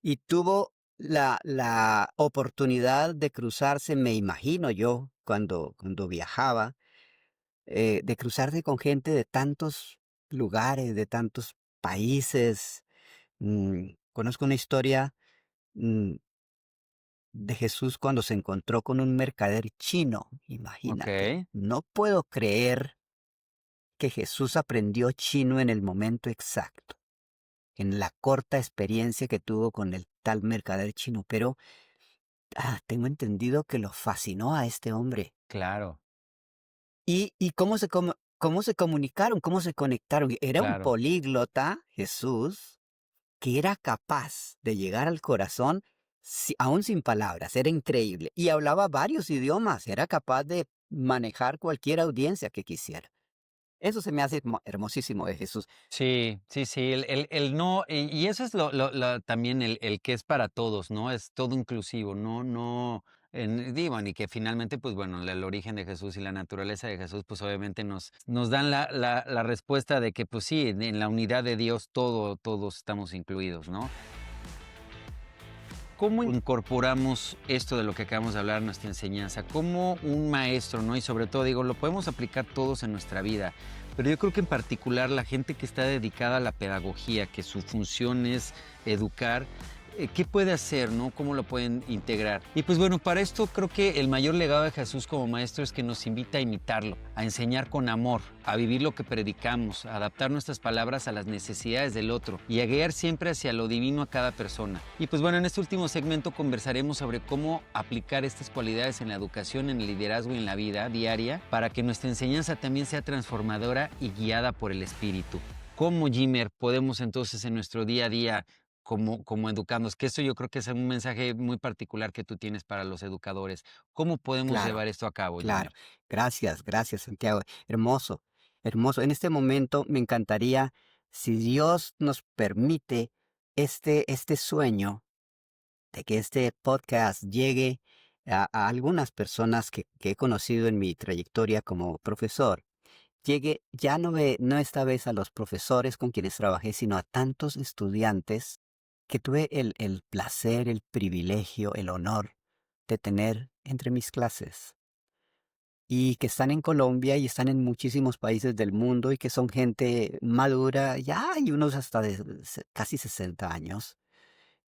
y tuvo la oportunidad de cruzarse, me imagino yo, cuando viajaba, de cruzarse con gente de tantos lugares, de tantos países. Conozco una historia mm, de Jesús cuando se encontró con un mercader chino. Ok, Imagínate. No puedo creer que Jesús aprendió chino en el momento exacto, en la corta experiencia que tuvo con el tal mercader chino, pero tengo entendido que lo fascinó a este hombre. claro, ¿Y cómo se comunicaron? ¿Cómo se conectaron? Era un claro. políglota, Jesús, que era capaz de llegar al corazón aún sin palabras. Era increíble. Y hablaba varios idiomas. Era capaz de manejar cualquier audiencia que quisiera. Eso se me hace hermosísimo de Jesús. Sí, sí, sí, el no, y eso es también el que es para todos, ¿no? Es todo inclusivo, no, digo, y que finalmente, pues bueno, el origen de Jesús y la naturaleza de Jesús, pues obviamente nos dan la respuesta de que, pues sí, en la unidad de Dios todos estamos incluidos, ¿no? ¿Cómo incorporamos esto de lo que acabamos de hablar en nuestra enseñanza? ¿Cómo un maestro, no? Y sobre todo, digo, lo podemos aplicar todos en nuestra vida, pero yo creo que en particular la gente que está dedicada a la pedagogía, que su función es educar, ¿qué puede hacer, no? ¿Cómo lo pueden integrar? Y pues bueno, para esto creo que el mayor legado de Jesús como maestro es que nos invita a imitarlo, a enseñar con amor, a vivir lo que predicamos, a adaptar nuestras palabras a las necesidades del otro y a guiar siempre hacia lo divino a cada persona. Y pues bueno, en este último segmento conversaremos sobre cómo aplicar estas cualidades en la educación, en el liderazgo y en la vida diaria para que nuestra enseñanza también sea transformadora y guiada por el Espíritu. ¿Cómo, Jimmer, podemos entonces en nuestro día a día como educandos? Que eso yo creo que es un mensaje muy particular que tú tienes para los educadores. ¿Cómo podemos Claro, llevar esto a cabo, claro. Jimmer? Gracias, Santiago. Hermoso, hermoso. En este momento me encantaría, si Dios nos permite este sueño de que este podcast llegue a algunas personas que he conocido en mi trayectoria como profesor, llegue ya no esta vez a los profesores con quienes trabajé, sino a tantos estudiantes que tuve el placer, el privilegio, el honor de tener entre mis clases y que están en Colombia y están en muchísimos países del mundo y que son gente madura, ya hay unos hasta de casi 60 años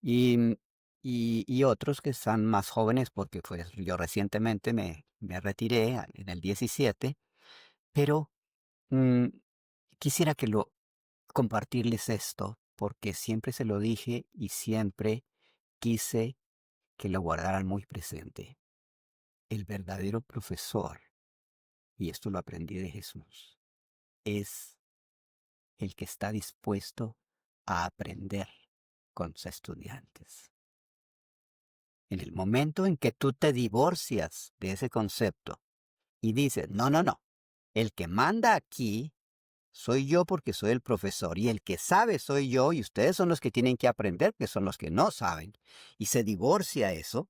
y, y otros que están más jóvenes porque pues yo recientemente me retiré en el 17, pero mm, quisiera compartirles esto porque siempre se lo dije y siempre quise que lo guardaran muy presente. El verdadero profesor, y esto lo aprendí de Jesús, es el que está dispuesto a aprender con sus estudiantes. En el momento en que tú te divorcias de ese concepto y dices, no, el que manda aquí soy yo porque soy el profesor y el que sabe soy yo y ustedes son los que tienen que aprender, que son los que no saben, y se divorcia eso,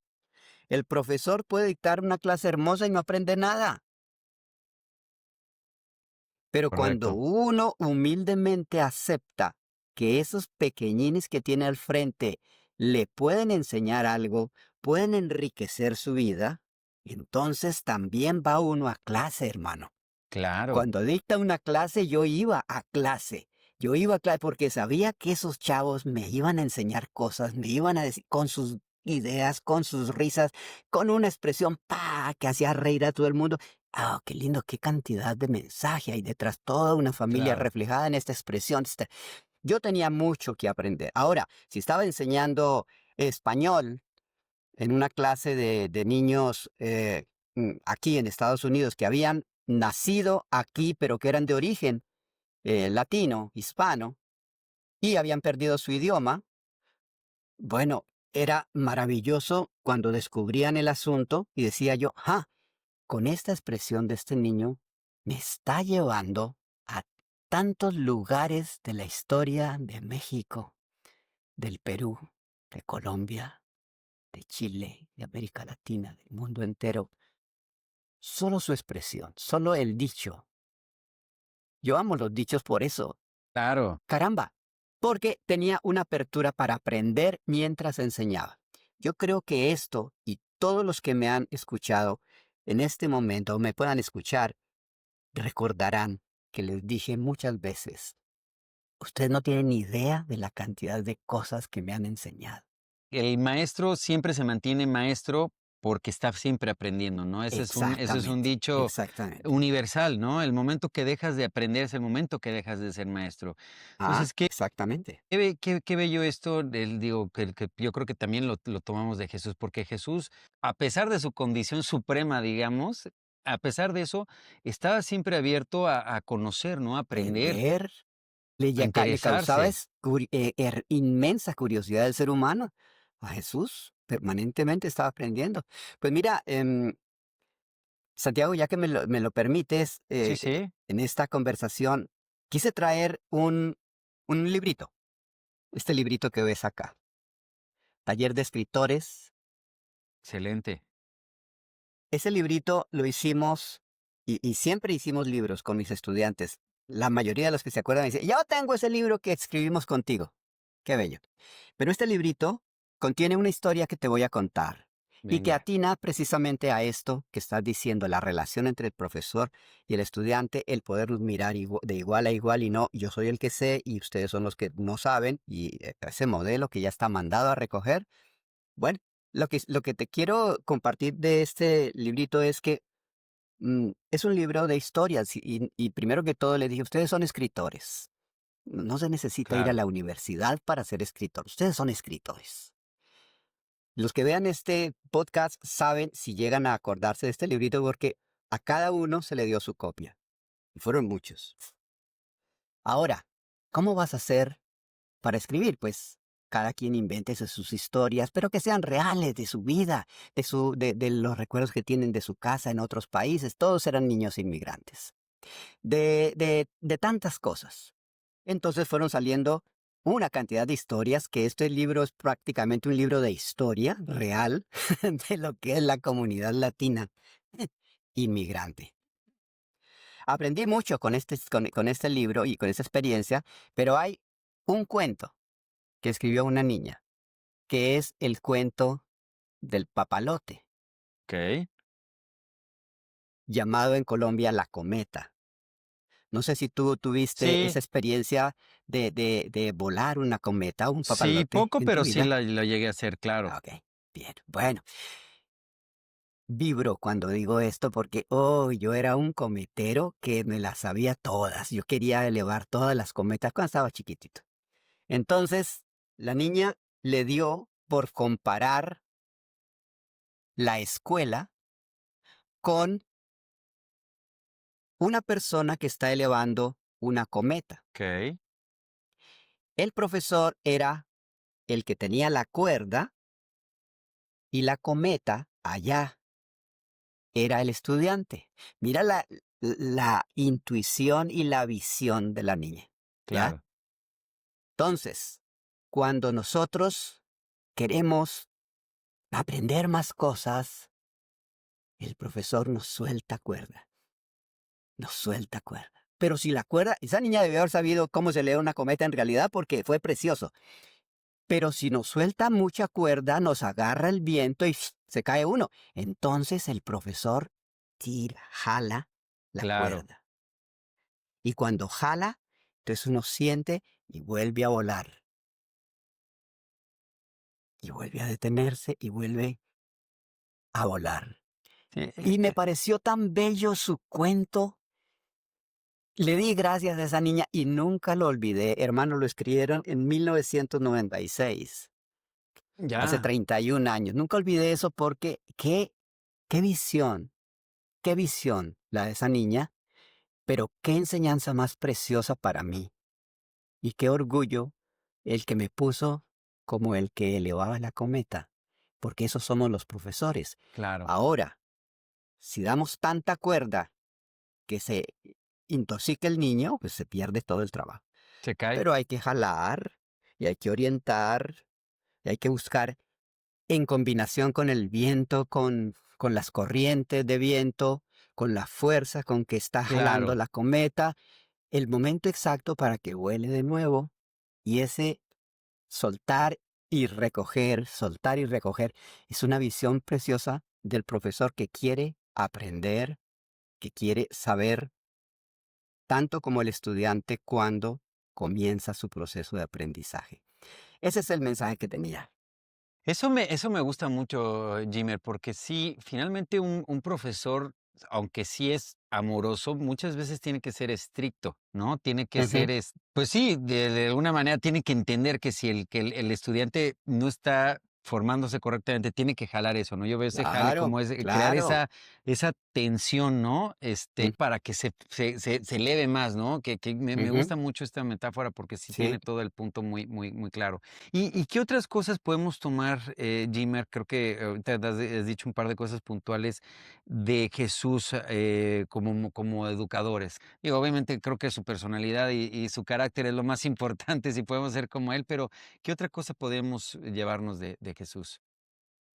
el profesor puede dictar una clase hermosa y no aprende nada. Pero cuando Correcto. uno humildemente acepta que esos pequeñines que tiene al frente le pueden enseñar algo, pueden enriquecer su vida, entonces también va uno a clase, hermano. Claro, Cuando dicta una clase, yo iba a clase. Yo iba a clase porque sabía que esos chavos me iban a enseñar cosas, me iban a decir con sus ideas, con sus risas, con una expresión que hacía reír a todo el mundo. Qué lindo, qué cantidad de mensaje hay detrás, toda una familia claro. reflejada en esta expresión. Yo tenía mucho que aprender. Ahora, si estaba enseñando español en una clase de niños aquí en Estados Unidos que habían nacido aquí, pero que eran de origen latino, hispano, y habían perdido su idioma, bueno, era maravilloso cuando descubrían el asunto y decía yo, con esta expresión de este niño, me está llevando a tantos lugares de la historia de México, del Perú, de Colombia, de Chile, de América Latina, del mundo entero. Solo su expresión, solo el dicho. Yo amo los dichos por eso. Claro. Caramba, porque tenía una apertura para aprender mientras enseñaba. Yo creo que esto y todos los que me han escuchado en este momento o me puedan escuchar, recordarán que les dije muchas veces, ustedes no tienen ni idea de la cantidad de cosas que me han enseñado. el maestro siempre se mantiene maestro porque está siempre aprendiendo, ¿no? Ese es un Exactamente, dicho exactamente. universal, ¿no? El momento que dejas de aprender es el momento que dejas de ser maestro. Ah, Entonces, qué exactamente. qué bello esto, digo, que yo creo que también lo tomamos de Jesús, porque Jesús, a pesar de su condición suprema, digamos, a pesar de eso, estaba siempre abierto a conocer, ¿no? A aprender, Aprender a le causaba interesarse. inmensa curiosidad al ser humano. A Jesús permanentemente estaba aprendiendo. Pues mira, Santiago, ya que me lo permites, Sí, sí, en esta conversación, quise traer un librito, este librito que ves acá, Taller de Escritores. excelente. Ese librito lo hicimos, y siempre hicimos libros con mis estudiantes. La mayoría de los que se acuerdan dicen, yo tengo ese libro que escribimos contigo. Qué bello. Pero este librito contiene una historia que te voy a contar y que Venga, atina precisamente a esto que estás diciendo, la relación entre el profesor y el estudiante, el poderlos mirar de igual a igual y no, yo soy el que sé y ustedes son los que no saben, y ese modelo que ya está mandado a recoger. Bueno, lo que te quiero compartir de este librito es que es un libro de historias y primero que todo le dije, ustedes son escritores. No se necesita ir a claro. la universidad para ser escritor. Ustedes son escritores. Los que vean este podcast saben si llegan a acordarse de este librito porque a cada uno se le dio su copia. Y fueron muchos. Ahora, ¿cómo vas a hacer para escribir? Pues cada quien invente sus historias, pero que sean reales de su vida, de los recuerdos que tienen de su casa en otros países. Todos eran niños inmigrantes. De tantas cosas. Entonces fueron saliendo una cantidad de historias, que este libro es prácticamente un libro de historia real de lo que es la comunidad latina inmigrante. Aprendí mucho con este libro y con esta experiencia, pero hay un cuento que escribió una niña, que es el cuento del papalote, Okey. llamado en Colombia la cometa. No sé si tú tuviste Sí, esa experiencia de volar una cometa o un sí, papalote poco, en tu pero sí vida. lo llegué a hacer, claro. Ah, ok, bien. Bueno, vibro cuando digo esto porque, oh, yo era un cometero que me las sabía todas. Yo quería elevar todas las cometas cuando estaba chiquitito. Entonces, la niña le dio por comparar la escuela con una persona que está elevando una cometa. Okey, El profesor era el que tenía la cuerda y la cometa allá era el estudiante. Mira la intuición y la visión de la niña, ¿ya? claro. Entonces, cuando nosotros queremos aprender más cosas, el profesor nos suelta cuerda, nos suelta cuerda. Pero si la cuerda, esa niña debió haber sabido cómo se lee una cometa en realidad porque fue precioso. Pero si nos suelta mucha cuerda, nos agarra el viento y se cae uno. Entonces el profesor tira, jala la Claro. cuerda. Y cuando jala, entonces uno siente y vuelve a volar. Y vuelve a detenerse y vuelve a volar. Sí, Y me pareció tan bello su cuento. Le di gracias a esa niña y nunca lo olvidé. Hermano, lo escribieron en 1996, hace ya, 31 años. Nunca olvidé eso porque qué visión, qué visión la de esa niña, pero qué enseñanza más preciosa para mí. Y qué orgullo el que me puso como el que elevaba la cometa, porque esos somos los profesores. claro. Ahora, si damos tanta cuerda que se intoxica el niño, pues se pierde todo el trabajo. Se cae. Pero hay que jalar y hay que orientar y hay que buscar en combinación con el viento, con las corrientes de viento, con la fuerza con que está jalando Claro. la cometa, el momento exacto para que vuele de nuevo. Y ese soltar y recoger, es una visión preciosa del profesor que quiere aprender, que quiere saber, tanto como el estudiante cuando comienza su proceso de aprendizaje. Ese es el mensaje que tenía. Eso me gusta mucho, Jimmer, porque sí, finalmente un profesor, aunque sí es amoroso, muchas veces tiene que ser estricto, ¿no? Tiene que Ujú. ser, pues sí, de alguna manera tiene que entender que si el estudiante no está formándose correctamente, tiene que jalar eso, ¿no? Yo veo ese jale Claro, como es crear claro. esa tensión, ¿no? Mm, Para que se eleve más, ¿no? Que me ujú. gusta mucho esta metáfora porque sí Sí. tiene todo el punto muy claro. ¿Y qué otras cosas podemos tomar, Jimmer? Creo que ahorita has dicho un par de cosas puntuales de Jesús como educadores. Digo, obviamente creo que su personalidad y su carácter es lo más importante si podemos ser como él, pero ¿qué otra cosa podemos llevarnos de Jesús?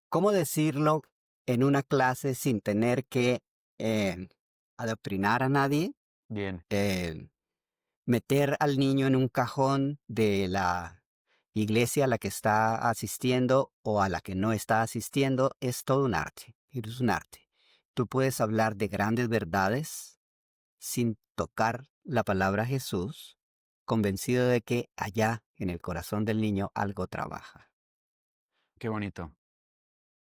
¿Cómo decirlo en una clase sin tener que eh, adoctrinar a nadie? Bien, Eh, Meter al niño en un cajón de la iglesia a la que está asistiendo o a la que no está asistiendo es todo un arte. Es un arte. Tú puedes hablar de grandes verdades sin tocar la palabra Jesús, convencido de que allá en el corazón del niño algo trabaja. qué bonito.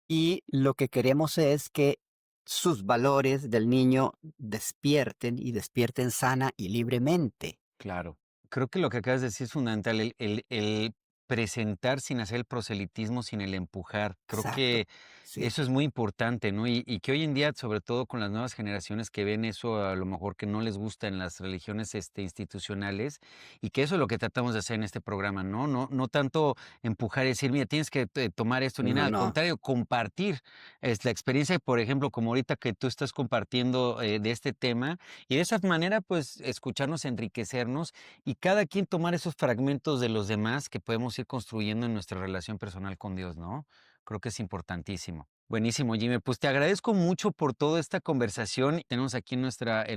Y lo que queremos es que sus valores del niño despierten y despierten sana y libremente. Claro. Creo que lo que acabas de decir es fundamental, el presentar sin hacer el proselitismo, sin el empujar. Creo Exacto. que Sí. eso es muy importante, ¿no? Y que hoy en día, sobre todo con las nuevas generaciones que ven eso, a lo mejor que no les gusta en las religiones, institucionales, y que eso es lo que tratamos de hacer en este programa, ¿no? No tanto empujar y decir: "Mira, tienes que tomar esto", ni No, nada, al no. contrario, compartir, la experiencia, por ejemplo, como ahorita que tú estás compartiendo, de este tema, y de esa manera, pues, escucharnos, enriquecernos y cada quien tomar esos fragmentos de los demás que podemos ir construyendo en nuestra relación personal con Dios, ¿no? Creo que es importantísimo. Buenísimo, Jimmy. Pues te agradezco mucho por toda esta conversación. Tenemos aquí en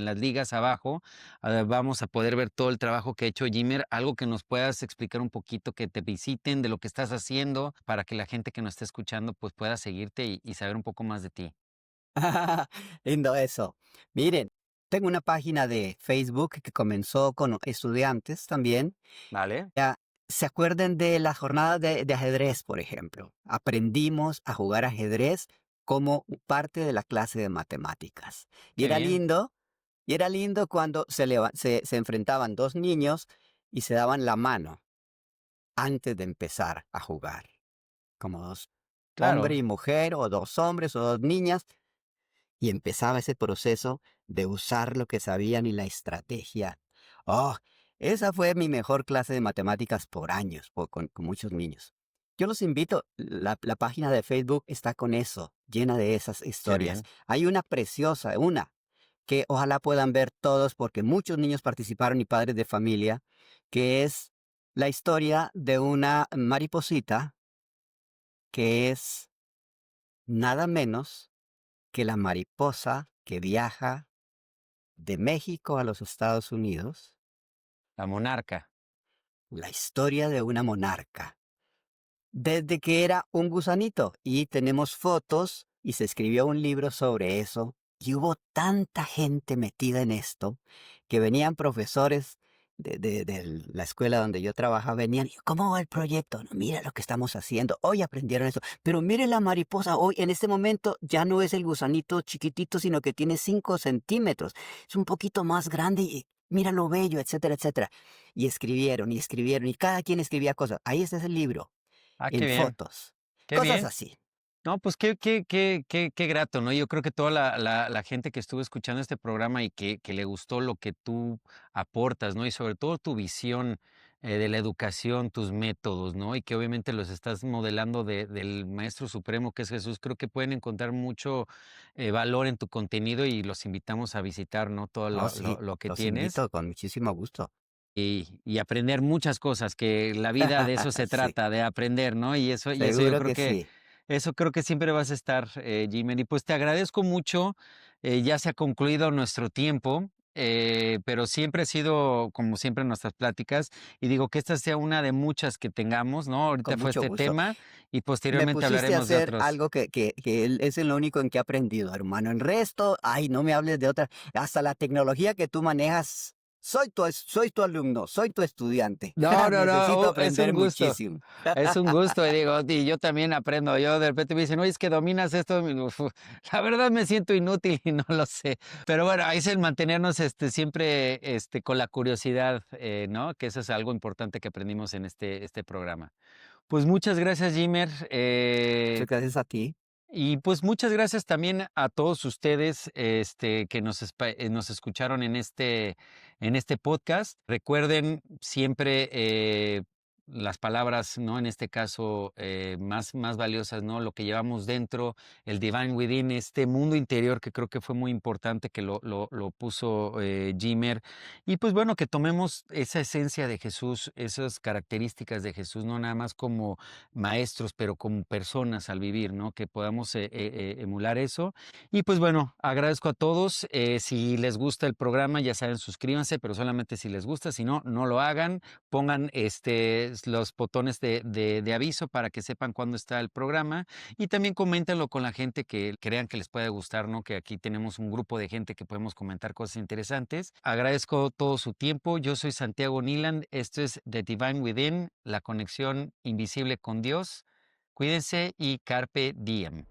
las ligas abajo, vamos a poder ver todo el trabajo que ha hecho Jimmer. Algo que nos puedas explicar un poquito, que te visiten de lo que estás haciendo, para que la gente que nos esté escuchando, pues pueda seguirte y saber un poco más de ti. Lindo eso. Miren, tengo una página de Facebook que comenzó con estudiantes también. ¿Vale? Ya, ¿se acuerdan de las jornadas de ajedrez, por ejemplo? Aprendimos a jugar ajedrez como parte de la clase de matemáticas. Y Qué era bien. lindo, y era lindo cuando se enfrentaban dos niños y se daban la mano antes de empezar a jugar, como dos hombre Claro. y mujer, o dos hombres o dos niñas, y empezaba ese proceso de usar lo que sabían y la estrategia. Oh, esa fue mi mejor clase de matemáticas por años, con muchos niños. Yo los invito, la página de Facebook está con eso, llena de esas Qué historias. bien. Hay una preciosa, una que ojalá puedan ver todos porque muchos niños participaron y padres de familia, que es la historia de una mariposita que es nada menos que la mariposa que viaja de México a los Estados Unidos, La monarca. la historia de una monarca, desde que era un gusanito. Y tenemos fotos y se escribió un libro sobre eso. Y hubo tanta gente metida en esto que venían profesores de la escuela donde yo trabajaba, venían, y, ¿cómo va el proyecto? No, mira lo que estamos haciendo, hoy aprendieron eso, pero mire la mariposa, hoy en este momento ya no es el gusanito chiquitito, sino que tiene 5 centímetros, es un poquito más grande y mira lo bello, etcétera, etcétera. Y escribieron, y cada quien escribía cosas. Ahí está el libro, Ah, qué en bien. fotos, Qué cosas bien. así. No, pues qué grato, ¿no? Yo creo que toda la gente que estuvo escuchando este programa y que le gustó lo que tú aportas, ¿no? Y sobre todo tu visión de la educación, tus métodos, ¿no? Y que obviamente los estás modelando del Maestro Supremo que es Jesús, creo que pueden encontrar mucho valor en tu contenido y los invitamos a visitar, ¿no? Todo Oh, sí, lo que los tienes invito con muchísimo gusto. y aprender muchas cosas, que la vida de eso se Sí, trata, de aprender, ¿no? Y eso yo seguro creo que que sí. eso creo que siempre vas a estar, Jimmy. Y pues te agradezco mucho. Ya se ha concluido nuestro tiempo, pero siempre ha sido, como siempre, nuestras pláticas. Y digo que esta sea una de muchas que tengamos, ¿no? Ahorita Con fue mucho este gusto. tema y Me posteriormente pusiste a hablaremos de hacer otros. algo que es lo único en que he aprendido, hermano. El resto, ay, no me hables de otra. Hasta la tecnología que tú manejas soy tu alumno, soy tu estudiante. No, Necesito es aprender un gusto. muchísimo. Es un gusto, y yo también aprendo. Yo de repente me dicen, oye, es que dominas esto. La verdad me siento inútil y no lo sé. Pero bueno, ahí es el mantenernos siempre con la curiosidad, ¿no? Que eso es algo importante que aprendimos en este programa. Pues muchas gracias, Jimmer. Muchas gracias a ti. Y pues muchas gracias también a todos ustedes que nos escucharon en este podcast. Recuerden siempre las palabras, ¿no? En este caso, más valiosas, ¿no? Lo que llevamos dentro, el Divine Within, este mundo interior que creo que fue muy importante que lo puso Jimmer. Y pues bueno, que tomemos esa esencia de Jesús, esas características de Jesús, no nada más como maestros, pero como personas al vivir, ¿no? Que podamos emular eso. Y pues bueno, agradezco a todos. Si les gusta el programa, ya saben, suscríbanse, pero solamente si les gusta. Si no, no lo hagan. Pongan los botones de aviso para que sepan cuándo está el programa. Y también coméntenlo con la gente que crean que les puede gustar, ¿no? Que aquí tenemos un grupo de gente que podemos comentar cosas interesantes. Agradezco todo su tiempo. Yo soy Santiago Niland. Esto es The Divine Within, la conexión invisible con Dios. Cuídense y carpe diem.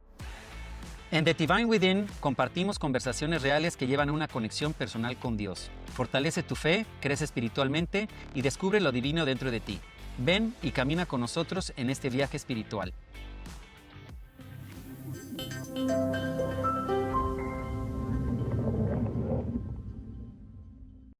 En The Divine Within compartimos conversaciones reales que llevan a una conexión personal con Dios. Fortalece tu fe, crece espiritualmente y descubre lo divino dentro de ti. Ven y camina con nosotros en este viaje espiritual.